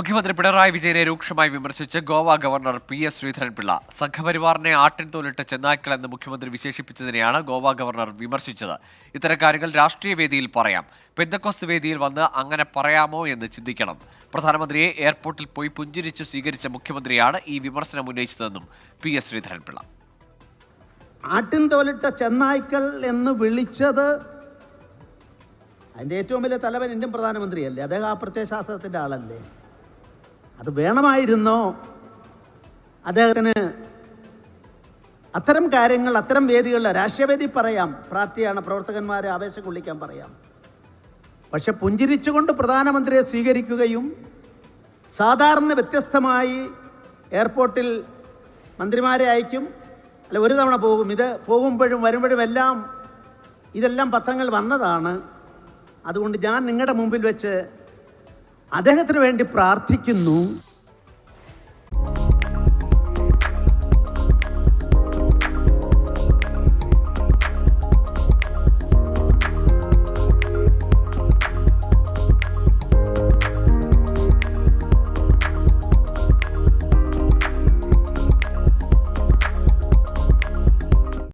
മുഖ്യമന്ത്രി പിണറായി വിജയനെ രൂക്ഷമായി വിമർശിച്ച് ഗോവ ഗവർണർ PS ശ്രീധരൻപിള്ള. സംഘപരിവാറിനെ ആട്ടിൻതോലിട്ട് ചെന്നായ്ക്കൾ എന്ന് മുഖ്യമന്ത്രി വിശേഷിപ്പിച്ചതിനെയാണ് ഗോവ ഗവർണർ വിമർശിച്ചത്. ഇത്തരം കാര്യങ്ങൾ രാഷ്ട്രീയ വേദിയിൽ പറയാം, പെന്തക്കോസ്ത് വേദിയിൽ വന്ന് അങ്ങനെ പറയാമോ എന്ന് ചിന്തിക്കണം. പ്രധാനമന്ത്രിയെ എയർപോർട്ടിൽ പോയി പുഞ്ചിരിച്ച് സ്വീകരിച്ച മുഖ്യമന്ത്രിയാണ് ഈ വിമർശനം ഉന്നയിച്ചതെന്നും PS ശ്രീധരൻപിള്ള. ആട്ടിൻതോലിട്ട ചെന്നായ്ക്കൾ എന്ന് വിളിച്ചത് അതിൻ്റെ ഏറ്റവും വലിയ തലവൻ ഇന്ത്യൻ പ്രധാനമന്ത്രിയല്ലേ? അദ്ദേഹം ആ പ്രത്യയശാസ്ത്രത്തിൻ്റെ ആളല്ലേ? അത് വേണമായിരുന്നോ അദ്ദേഹത്തിന്? അത്തരം കാര്യങ്ങൾ അത്തരം വേദികളിൽ രാഷ്ട്രീയവേദി പറയാം, പ്രാർത്ഥിയാണ്, പ്രവർത്തകന്മാരെ ആവേശം കൊള്ളിക്കാൻ പറയാം. പക്ഷെ പുഞ്ചിരിച്ചുകൊണ്ട് പ്രധാനമന്ത്രിയെ സ്വീകരിക്കുകയും സാധാരണ വ്യത്യസ്തമായി എയർപോർട്ടിൽ മന്ത്രിമാരെ അയക്കും, അല്ല ഒരു തവണ പോകും, ഇത് പോകുമ്പോഴും വരുമ്പോഴും ഇതെല്ലാം പത്രങ്ങൾ വന്നതാണ്. അതുകൊണ്ട് ഞാൻ നിങ്ങളുടെ മുമ്പിൽ വെച്ച് അദ്ദേഹത്തിന് വേണ്ടി പ്രാർത്ഥിക്കുന്നു.